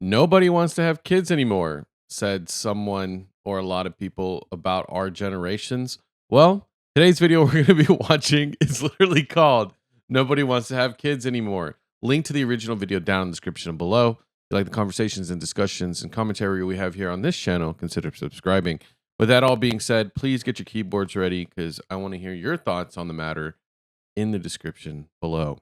Nobody wants to have kids anymore, said someone or a lot of people about our generations. Well, today's video we're going to be watching is literally called Nobody Wants to Have Kids Anymore. Link to the original video down in the description below. If you like the conversations and discussions and commentary we have here on this channel, consider subscribing. With that all being said, please get your keyboards ready because I want to hear your thoughts on the matter in the description below.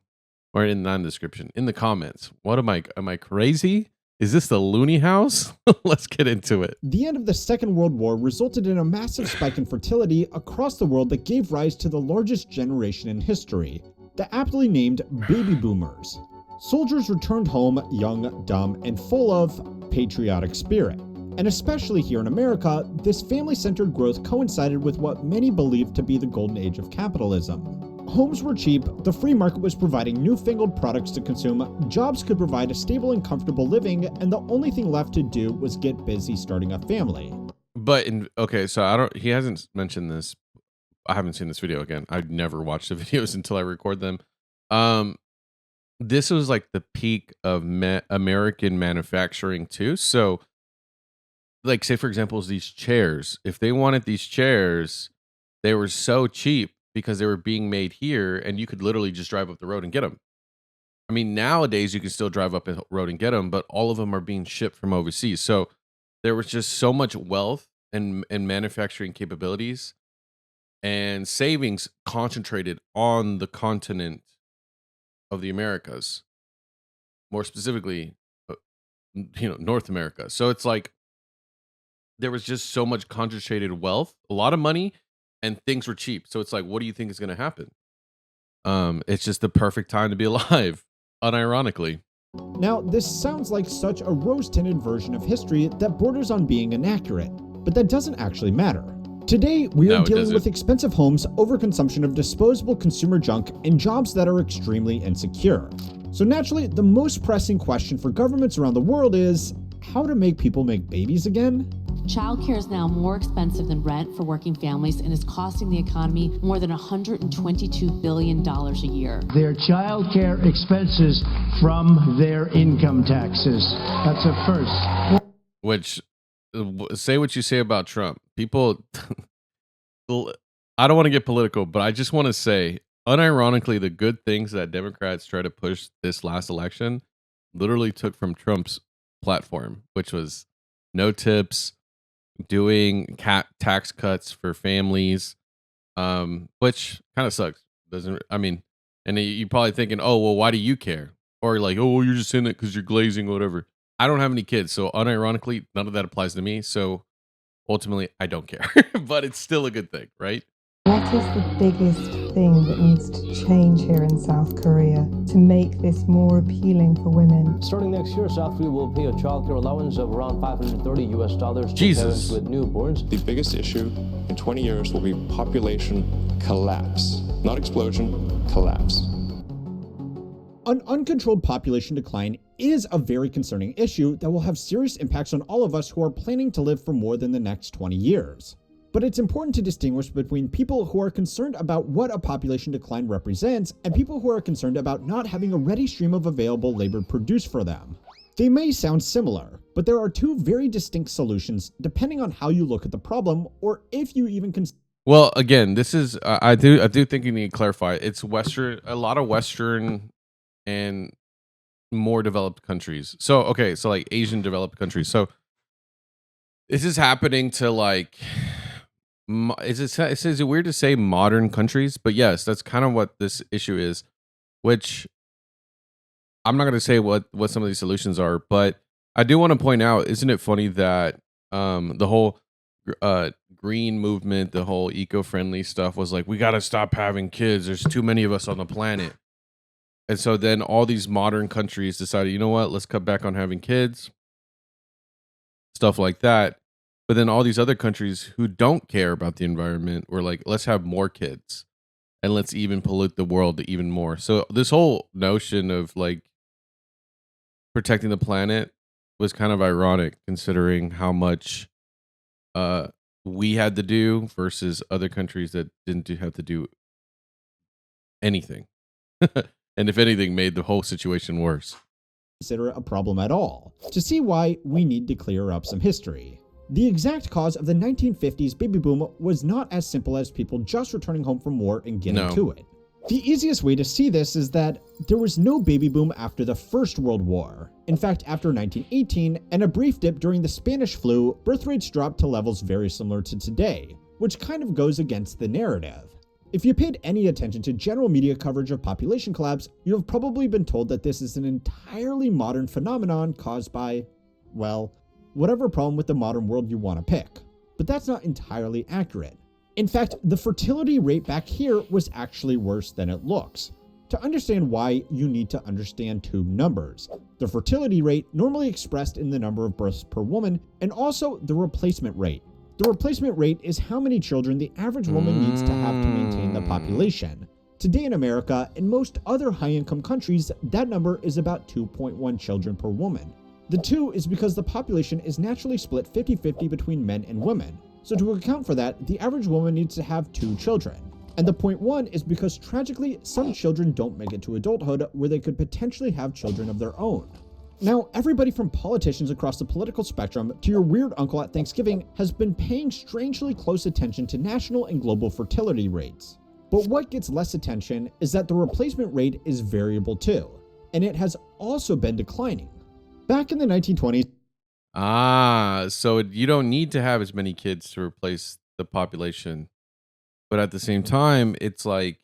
Or in the description, in the comments. What am I crazy? Is this the loony house? Let's get into it. The end of the Second World War resulted in a massive spike in fertility across the world that gave rise to the largest generation in history, the aptly named baby boomers. Soldiers returned home young, dumb, and full of patriotic spirit. And especially here in America, this family-centered growth coincided with what many believed to be the golden age of capitalism. Homes were cheap, the free market was providing newfangled products to consume, jobs could provide a stable and comfortable living, and the only thing left to do was get busy starting a family. But okay, so he hasn't mentioned this. I haven't seen this video again. I've never watched the videos until I record them. This was like the peak of American manufacturing too. So like, say for example, these chairs, if they wanted these chairs, they were so cheap because they were being made here and you could literally just drive up the road and get them. I mean, nowadays you can still drive up the road and get them, but all of them are being shipped from overseas. So there was just so much wealth and manufacturing capabilities and savings concentrated on the continent of the Americas, more specifically, North America. So it's like there was just so much concentrated wealth, a lot of money, and things were cheap. So it's like, what do you think is going to happen? It's just the perfect time to be alive, unironically. Now, this sounds like such a rose-tinted version of history that borders on being inaccurate, but that doesn't actually matter. Today, we are dealing with expensive homes, overconsumption of disposable consumer junk, and jobs that are extremely insecure. So naturally, the most pressing question for governments around the world is how to make people make babies again? Childcare is now more expensive than rent for working families and is costing the economy more than $122 billion a year. Their childcare expenses from their income taxes. That's a first. Which, say what you say about Trump. People, I don't want to get political, but I just want to say, unironically, the good things that Democrats try to push this last election literally took from Trump's platform, which was no tips, doing tax cuts for families, which kind of sucks. And you're probably thinking, oh, well, why do you care? Or like, oh, well, you're just in it because you're glazing or whatever. I don't have any kids, so unironically, none of that applies to me. So ultimately, I don't care, but it's still a good thing, right? What is the biggest thing that needs to change here in South Korea to make this more appealing for women? Starting next year, South Korea will pay a childcare allowance of around $530 to Jesus. parents with newborns. The biggest issue in 20 years will be population collapse. Not explosion, collapse. An uncontrolled population decline is a very concerning issue that will have serious impacts on all of us who are planning to live for more than the next 20 years. But it's important to distinguish between people who are concerned about what a population decline represents and people who are concerned about not having a ready stream of available labor produced for them. They may sound similar, but there are two very distinct solutions depending on how you look at the problem or if you even consider. Well, again, this is I do think you need to clarify. It's Western, a lot of Western and more developed countries. So okay, so like Asian developed countries. So this is happening to like. Is it weird to say modern countries? But yes, that's kind of what this issue is, which I'm not going to say what some of these solutions are, but I do want to point out, isn't it funny that the whole green movement, the whole eco-friendly stuff was like, we got to stop having kids. There's too many of us on the planet. And so then all these modern countries decided, you know what, let's cut back on having kids, stuff like that. But then all these other countries who don't care about the environment were like, let's have more kids and let's even pollute the world even more. So this whole notion of like protecting the planet was kind of ironic considering how much we had to do versus other countries that didn't have to do anything. And if anything, made the whole situation worse. consider it a problem at all. To see why, we need to clear up some history. The exact cause of the 1950s baby boom was not as simple as people just returning home from war and getting to it. The easiest way to see this is that there was no baby boom after the First World War. In fact, after 1918 and a brief dip during the Spanish flu, birth rates dropped to levels very similar to today, which kind of goes against the narrative. If you paid any attention to general media coverage of population collapse, you have probably been told that this is an entirely modern phenomenon caused by, well, whatever problem with the modern world you want to pick. But that's not entirely accurate. In fact, the fertility rate back here was actually worse than it looks. To understand why, you need to understand two numbers: the fertility rate, normally expressed in the number of births per woman, and also the replacement rate. The replacement rate is how many children the average woman needs to have to maintain the population. Today in America and most other high-income countries, that number is about 2.1 children per woman. The 2 is because the population is naturally split 50-50 between men and women. So to account for that, the average woman needs to have 2 children. And the 0.1 is because tragically, some children don't make it to adulthood where they could potentially have children of their own. Now, everybody from politicians across the political spectrum to your weird uncle at Thanksgiving has been paying strangely close attention to national and global fertility rates. But what gets less attention is that the replacement rate is variable too, and it has also been declining. Back in the 1920s, so you don't need to have as many kids to replace the population. But at the same time, it's like,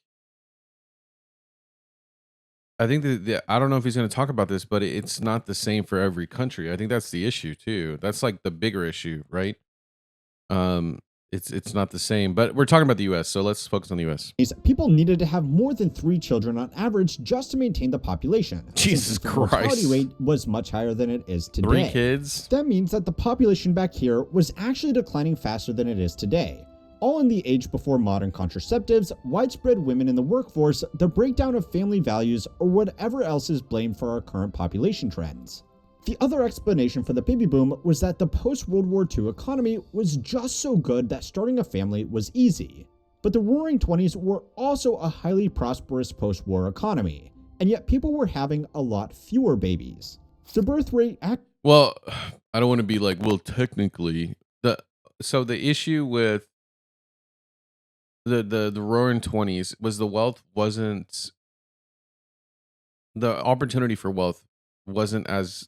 I think that I don't know if he's going to talk about this, but it's not the same for every country. I think that's the issue too. That's like the bigger issue, right? It's not the same, but we're talking about the US, so let's focus on the US. People needed to have more than 3 children on average just to maintain the population. Jesus The Christ. mortality rate was much higher than it is today. 3 kids? That means that the population back here was actually declining faster than it is today. All in the age before modern contraceptives, widespread women in the workforce, the breakdown of family values, or whatever else is blamed for our current population trends. The other explanation for the baby boom was that the post-World War II economy was just so good that starting a family was easy. But the Roaring '20s were also a highly prosperous post-war economy, and yet people were having a lot fewer babies. The birth rate Well, I don't want to be like, well, technically, the issue with the Roaring '20s was the opportunity for wealth wasn't as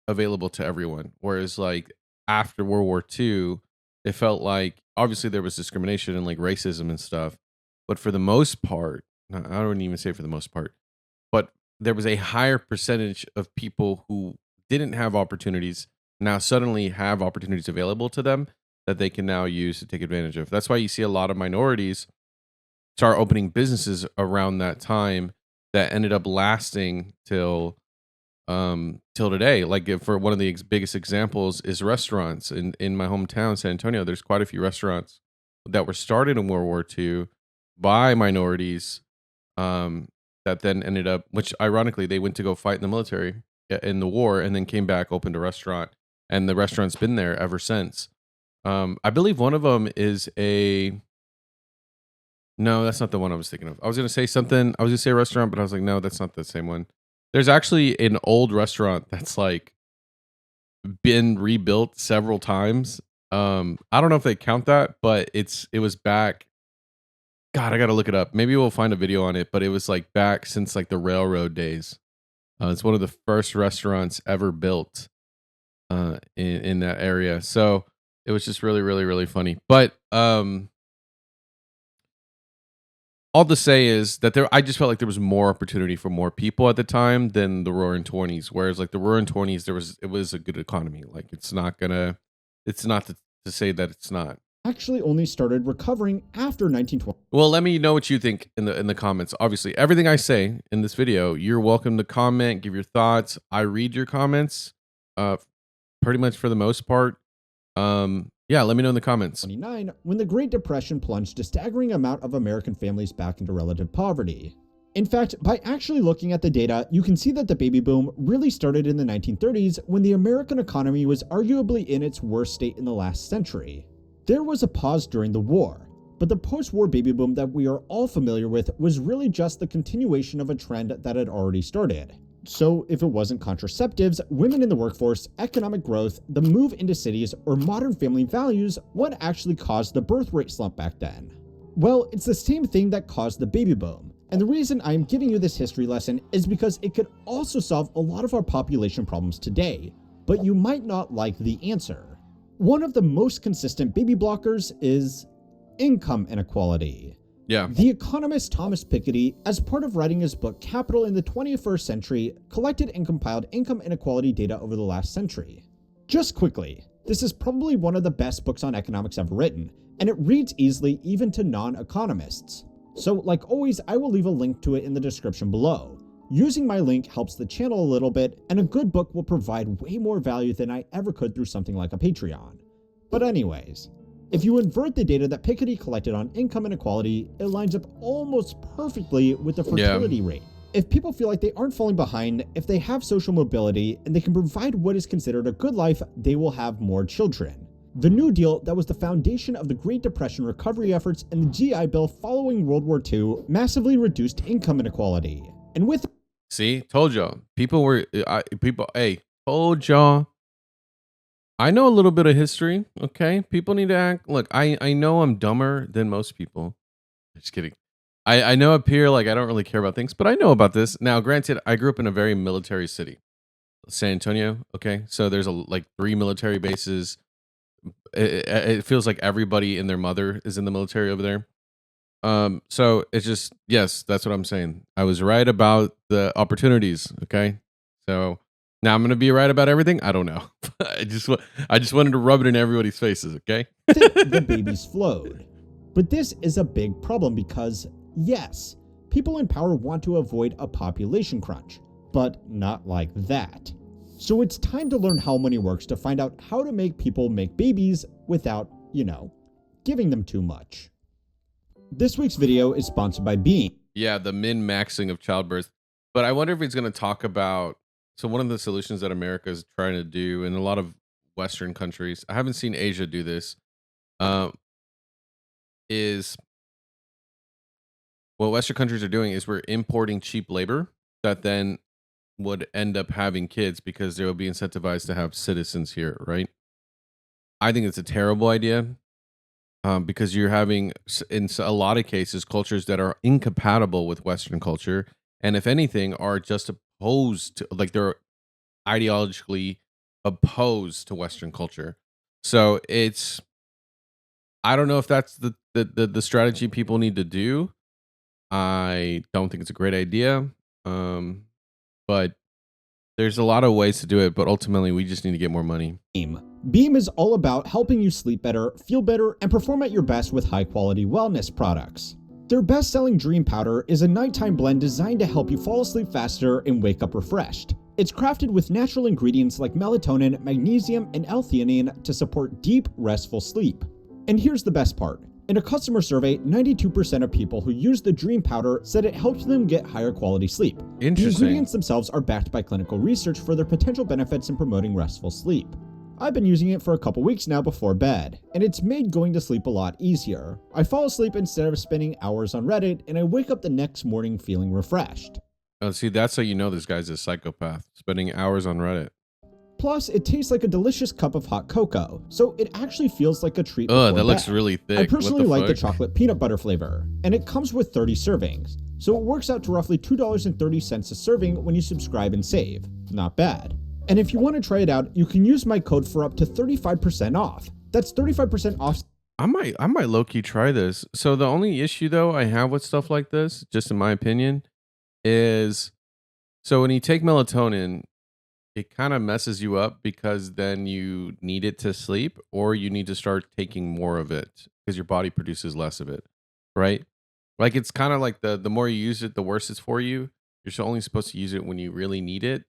available to everyone. Whereas like after World War II, it felt like obviously there was discrimination and like racism and stuff, but for the most part, I don't even say for the most part, but there was a higher percentage of people who didn't have opportunities now suddenly have opportunities available to them that they can now use to take advantage of. That's why you see a lot of minorities start opening businesses around that time that ended up lasting till today. Like for one of the biggest examples is restaurants in my hometown, San Antonio. There's quite a few restaurants that were started in World War II by minorities, that then ended up, which ironically, they went to go fight in the military in the war and then came back, opened a restaurant, and the restaurant's been there ever since. I believe one of them is no, that's not the one I was thinking of. I was going to say something. I was going to say a restaurant, but I was like, no, that's not the same one. There's actually an old restaurant that's like been rebuilt several times. I don't know if they count that, but it was back. God, I got to look it up. Maybe we'll find a video on it, but it was like back since like the railroad days. It's one of the first restaurants ever built in that area. So it was just really, really, really funny. But all to say is that I just felt like there was more opportunity for more people at the time than the Roaring '20s. Whereas like the Roaring '20s, it was a good economy. Like it's not to say that it's not. Actually only started recovering after 1920. Well, let me know what you think in the comments. Obviously, everything I say in this video, you're welcome to comment, give your thoughts. I read your comments, pretty much for the most part. Yeah, let me know in the comments. 1929, when the Great Depression plunged a staggering amount of American families back into relative poverty. In fact, by actually looking at the data, you can see that the baby boom really started in the 1930s when the American economy was arguably in its worst state in the last century. There was a pause during the war, but the post-war baby boom that we are all familiar with was really just the continuation of a trend that had already started. So if it wasn't contraceptives, women in the workforce, economic growth, the move into cities, or modern family values, what actually caused the birth rate slump back then? Well, it's the same thing that caused the baby boom. And the reason I'm giving you this history lesson is because it could also solve a lot of our population problems today, but you might not like the answer. One of the most consistent baby blockers is income inequality. Yeah. The economist Thomas Piketty, as part of writing his book Capital in the 21st Century, collected and compiled income inequality data over the last century. Just quickly, this is probably one of the best books on economics ever written, and it reads easily even to non-economists. So like always, I will leave a link to it in the description below. Using my link helps the channel a little bit, and a good book will provide way more value than I ever could through something like a Patreon. But anyways, if you invert the data that Piketty collected on income inequality, it lines up almost perfectly with the fertility rate. If people feel like they aren't falling behind, if they have social mobility, and they can provide what is considered a good life, they will have more children. The New Deal that was the foundation of the Great Depression recovery efforts and the GI Bill following World War II massively reduced income inequality. And with See, told y'all. Told y'all. I know a little bit of history, okay? People need to act. Look, I know I'm dumber than most people. Just kidding. I know up here, like, I don't really care about things, but I know about this. Now, granted, I grew up in a very military city. San Antonio, okay? So there's like 3 military bases. It feels like everybody and their mother is in the military over there. So it's just, yes, that's what I'm saying. I was right about the opportunities, okay? So now I'm gonna be right about everything. I don't know. I just wanted to rub it in everybody's faces, okay? the babies flowed. But this is a big problem because, yes, people in power want to avoid a population crunch, but not like that. So it's time to learn how money works to find out how to make people make babies without, giving them too much. This week's video is sponsored by Beam. Yeah, the min-maxing of childbirth. But I wonder if he's going to talk about, so one of the solutions that America is trying to do in a lot of Western countries, I haven't seen Asia do this, is what Western countries are doing is we're importing cheap labor that then would end up having kids because they will be incentivized to have citizens here, right? I think it's a terrible idea because you're having, in a lot of cases, cultures that are incompatible with Western culture, and if anything, are just opposed to, like, they're ideologically opposed to Western culture. So it's, I don't know if that's the strategy people need to do. I don't think it's a great idea. But there's a lot of ways to do it, but ultimately we just need to get more money. Beam is all about helping you sleep better, feel better, and perform at your best with high-quality wellness products. Their best-selling Dream Powder is a nighttime blend designed to help you fall asleep faster and wake up refreshed. It's crafted with natural ingredients like melatonin, magnesium, and L-theanine to support deep, restful sleep. And here's the best part. In a customer survey, 92% of people who used the Dream Powder said it helped them get higher quality sleep. The ingredients themselves are backed by clinical research for their potential benefits in promoting restful sleep. I've been using it for a couple weeks now before bed, and it's made going to sleep a lot easier. I fall asleep instead of spending hours on Reddit, and I wake up the next morning feeling refreshed. Oh, see, that's how you know this guy's a psychopath, spending hours on Reddit. Plus, it tastes like a delicious cup of hot cocoa, so it actually feels like a treat. Oh, that looks really thick. I personally like the chocolate peanut butter flavor, and it comes with 30 servings, so it works out to roughly $2.30 a serving when you subscribe and save. Not bad. And if you want to try it out, you can use my code for up to 35% off. That's 35% off. I might low-key try this. So the only issue though I have with stuff like this, just in my opinion, is so when you take melatonin, it kind of messes you up because then you need it to sleep, or you need to start taking more of it because your body produces less of it, right? Like it's kind of like the more you use it, the worse it's for you. You're only supposed to use it when you really need it.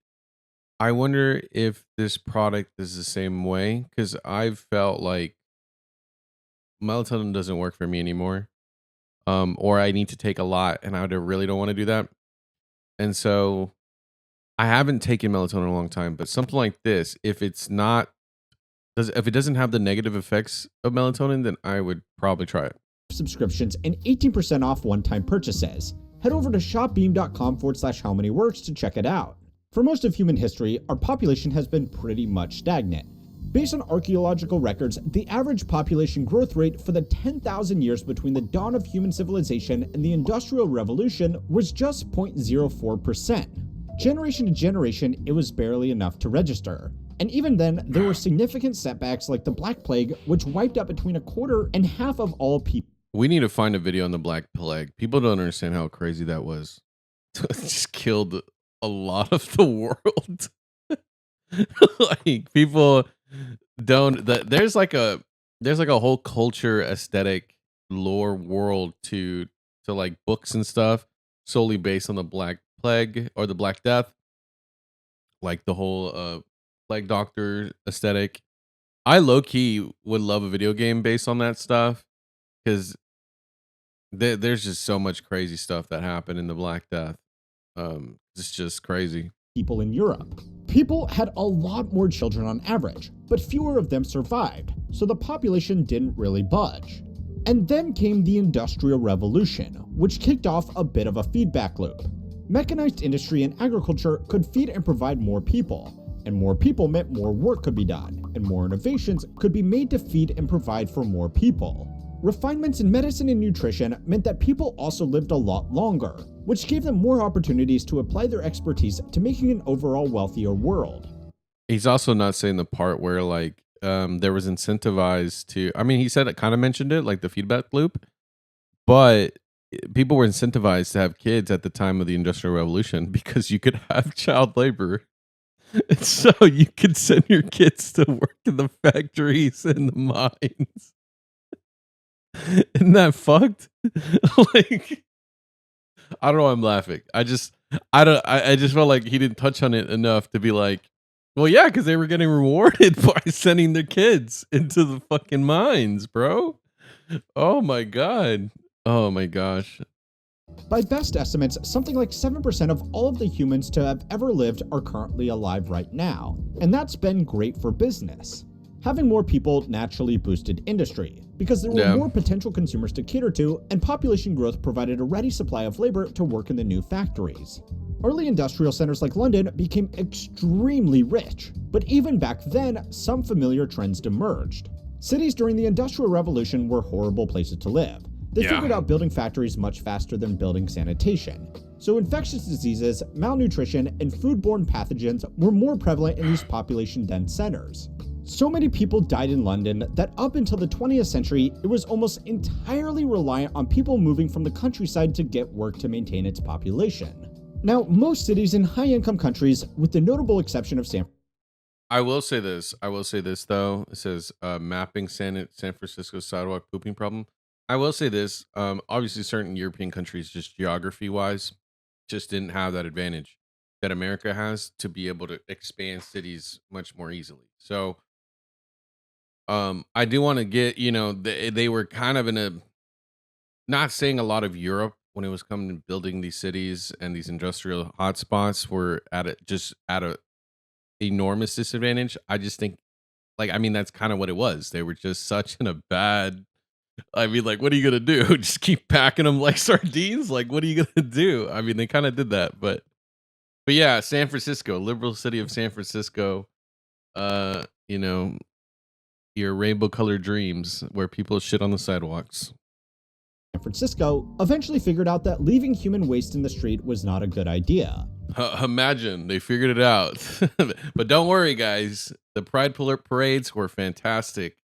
I wonder if this product is the same way, because I've felt like melatonin doesn't work for me anymore, or I need to take a lot, and I really don't want to do that. And so I haven't taken melatonin in a long time, but something like this, if it doesn't have the negative effects of melatonin, then I would probably try it. Subscriptions and 18% off one-time purchases. Head over to shopbeam.com/howmanyworks to check it out. For most of human history, our population has been pretty much stagnant. Based on archaeological records, the average population growth rate for the 10,000 years between the dawn of human civilization and the Industrial Revolution was just 0.04%. Generation to generation, it was barely enough to register. And even then, there were significant setbacks like the Black Plague, which wiped out between a quarter and half of all people. We need to find a video on the Black Plague. People don't understand how crazy that was. It just killed a lot of the world. Like people don't there's like a whole culture, aesthetic, lore world to like books and stuff solely based on the Black Plague or the Black Death, like the whole plague doctor aesthetic. I low-key would love a video game based on that stuff because there's just so much crazy stuff that happened in the Black Death. It's just crazy. People in Europe. People had a lot more children on average, but fewer of them survived, so the population didn't really budge. And then came the Industrial Revolution, which kicked off a bit of a feedback loop. Mechanized industry and agriculture could feed and provide more people, and more people meant more work could be done, and more innovations could be made to feed and provide for more people. Refinements in medicine and nutrition meant that people also lived a lot longer, which gave them more opportunities to apply their expertise to making an overall wealthier world. He's also not saying the part where like there was incentivized to, I mean, he said it, kind of mentioned it, like the feedback loop, but people were incentivized to have kids at the time of the Industrial Revolution because you could have child labor. And so you could send your kids to work in the factories and the mines. Isn't that fucked? Like, I don't know. I'm laughing. I just felt like he didn't touch on it enough to be like, well, yeah, because they were getting rewarded by sending their kids into the fucking mines, bro. Oh my god. Oh my gosh. By best estimates, something like 7% of all of the humans to have ever lived are currently alive right now, and that's been great for business. Having more people naturally boosted industry, because there were more potential consumers to cater to, and population growth provided a ready supply of labor to work in the new factories. Early industrial centers like London became extremely rich, but even back then, some familiar trends emerged. Cities during the Industrial Revolution were horrible places to live. They figured out building factories much faster than building sanitation. So infectious diseases, malnutrition, and foodborne pathogens were more prevalent in these population-dense centers. So many people died in London that up until the 20th century, it was almost entirely reliant on people moving from the countryside to get work to maintain its population. Now, most cities in high-income countries, with the notable exception of I will say this though. It says mapping San Francisco sidewalk pooping problem. I will say this. Obviously, certain European countries, just geography-wise, just didn't have that advantage that America has to be able to expand cities much more easily. So, I do want to get, they were kind of in a, not saying a lot of Europe when it was coming to building these cities and these industrial hotspots were at a enormous disadvantage. I just think, like, I mean, that's kind of what it was. They were just such in a bad. I mean, like, what are you gonna do? Just keep packing them like sardines? Like, what are you gonna do? I mean, they kind of did that, but yeah, San Francisco, liberal city of San Francisco. You know, your rainbow colored dreams where people shit on the sidewalks. San Francisco eventually figured out that leaving human waste in the street was not a good idea. Imagine they figured it out. But don't worry, guys. The Pride parades were fantastic.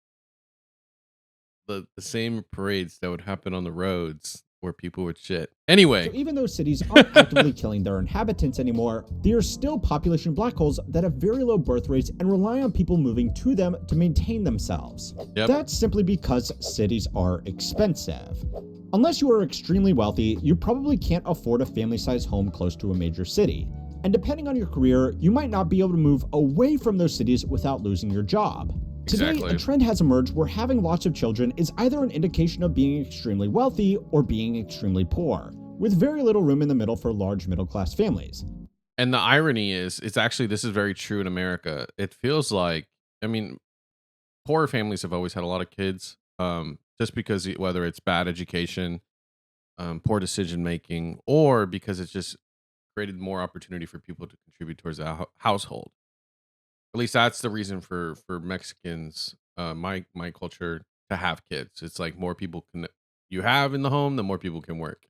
The same parades that would happen on the roads where people would shit. Anyway. So even though cities aren't actively killing their inhabitants anymore, they are still population black holes that have very low birth rates and rely on people moving to them to maintain themselves. That's simply because cities are expensive. Unless you are extremely wealthy, you probably can't afford a family-sized home close to a major city. And depending on your career, you might not be able to move away from those cities without losing your job. Today, a trend has emerged where having lots of children is either an indication of being extremely wealthy or being extremely poor, with very little room in the middle for large middle-class families. And the irony is, it's actually, this is very true in America. It feels like, I mean, poor families have always had a lot of kids, just because whether it's bad education, poor decision making, or because it's just created more opportunity for people to contribute. contribute towards a household. At least that's the reason for Mexicans, my culture, to have kids. It's like more people can you have in the home, the more people can work.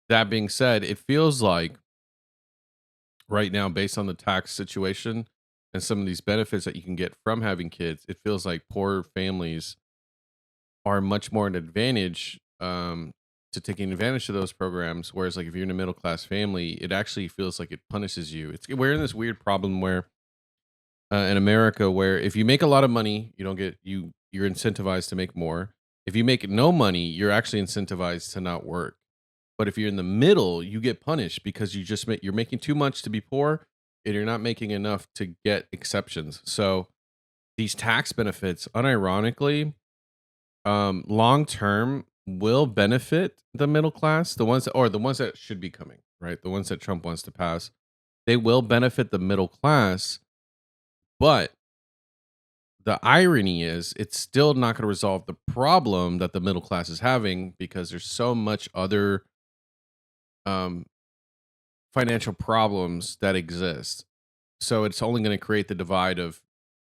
That being said, it feels like right now, based on the tax situation and some of these benefits that you can get from having kids, it feels like poor families are much more an advantage to taking advantage of those programs. Whereas, like if you're in a middle class family, it actually feels like it punishes you. We're in this weird problem where in America, where if you make a lot of money, you don't get you're incentivized to make more. If you make no money, you're actually incentivized to not work. But if you're in the middle, you get punished because you're making too much to be poor, and you're not making enough to get exceptions. So these tax benefits, unironically, long term will benefit the middle class, the ones that should be coming, right? The ones that Trump wants to pass, they will benefit the middle class, but the irony is it's still not going to resolve the problem that the middle class is having because there's so much other um financial problems that exist. So it's only going to create the divide of,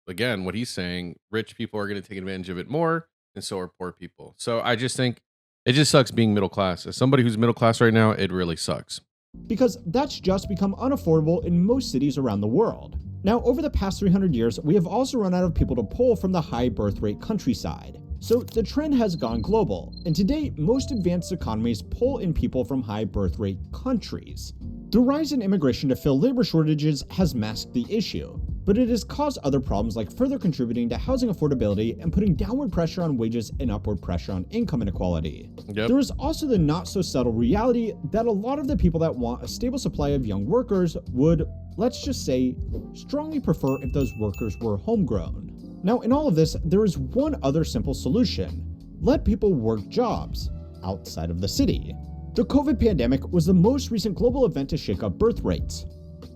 again, what he's saying, rich people are going to take advantage of it more, and so are poor people. So I just think it just sucks being middle class. As somebody who's middle class right now, it really sucks. Because that's just become unaffordable in most cities around the world. Now, over the past 300 years, we have also run out of people to pull from the high birth rate countryside. So the trend has gone global, and today, most advanced economies pull in people from high birth rate countries. The rise in immigration to fill labor shortages has masked the issue, but it has caused other problems like further contributing to housing affordability and putting downward pressure on wages and upward pressure on income inequality. Yep. There is also the not so subtle reality that a lot of the people that want a stable supply of young workers would, let's just say, strongly prefer if those workers were homegrown. Now, in all of this, there is one other simple solution. Let people work jobs outside of the city. The COVID pandemic was the most recent global event to shake up birth rates.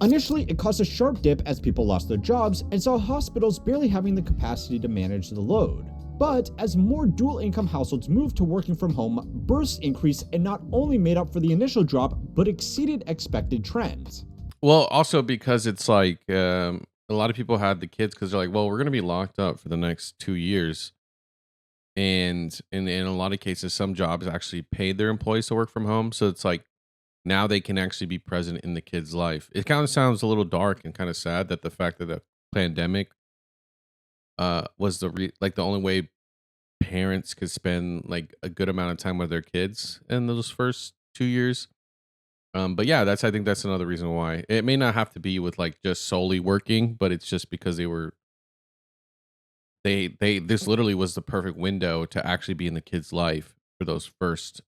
Initially, it caused a sharp dip as people lost their jobs and saw hospitals barely having the capacity to manage the load. But as more dual-income households moved to working from home, births increased and not only made up for the initial drop, but exceeded expected trends. Well, also because it's like a lot of people had the kids because they're like, well, we're going to be locked up for the next 2 years. And in a lot of cases, some jobs actually paid their employees to work from home. So it's like now they can actually be present in the kid's life. It kind of sounds a little dark and kind of sad that the fact that the pandemic was the only way parents could spend like a good amount of time with their kids in those first 2 years. But yeah, I think that's another reason why it may not have to be with like just solely working, but it's just because this literally was the perfect window to actually be in the kid's life for those first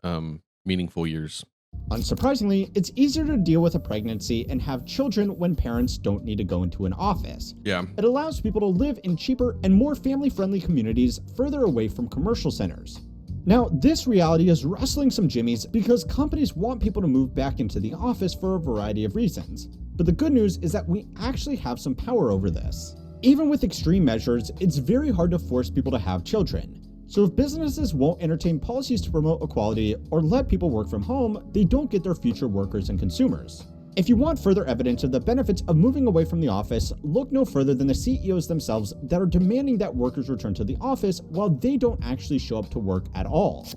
meaningful years. Unsurprisingly, it's easier to deal with a pregnancy and have children when parents don't need to go into an office. Yeah. It allows people to live in cheaper and more family-friendly communities further away from commercial centers. Now, this reality is rustling some jimmies because companies want people to move back into the office for a variety of reasons. But the good news is that we actually have some power over this. Even with extreme measures, it's very hard to force people to have children. So if businesses won't entertain policies to promote equality or let people work from home, they don't get their future workers and consumers. If you want further evidence of the benefits of moving away from the office, look no further than the CEOs themselves that are demanding that workers return to the office while they don't actually show up to work at all.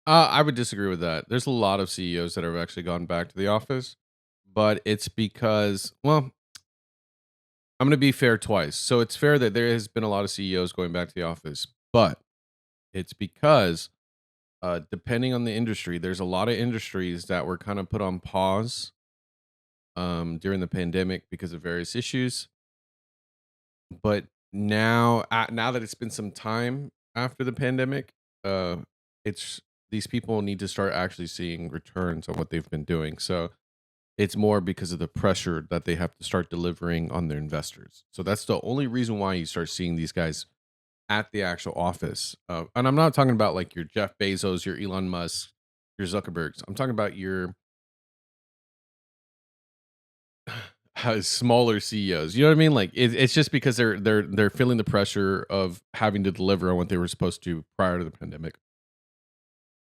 I would disagree with that. There's a lot of CEOs that have actually gone back to the office, but it's because, well, I'm going to be fair twice. So it's fair that there has been a lot of CEOs going back to the office, but it's because depending on the industry, there's a lot of industries that were kind of put on pause during the pandemic because of various issues. But now that it's been some time after the pandemic, it's these people need to start actually seeing returns on what they've been doing. So it's more because of the pressure that they have to start delivering on their investors. So that's the only reason why you start seeing these guys at the actual office. And I'm not talking about like your Jeff Bezos, your Elon Musk, your Zuckerbergs. I'm talking about your smaller CEOs. You know what I mean? Like it's just because they're feeling the pressure of having to deliver on what they were supposed to prior to the pandemic.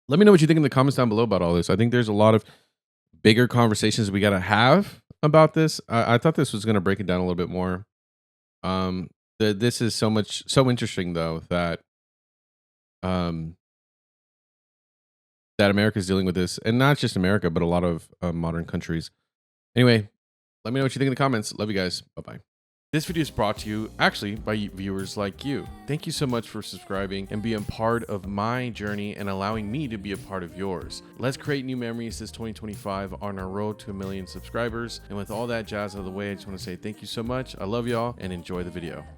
Let me know what you think in the comments down below about all this. I think there's a lot of bigger conversations we got to have about this. I thought this was going to break it down a little bit more. This is so interesting though that um that America is dealing with this, and not just America, but a lot of modern countries. Anyway, let me know what you think in the comments. Love you guys. Bye bye. This video is brought to you actually by viewers like you. Thank you so much for subscribing and being part of my journey and allowing me to be a part of yours. Let's create new memories this 2025 on our road to 1 million subscribers. And with all that jazz out of the way, I just want to say thank you so much. I love y'all and enjoy the video.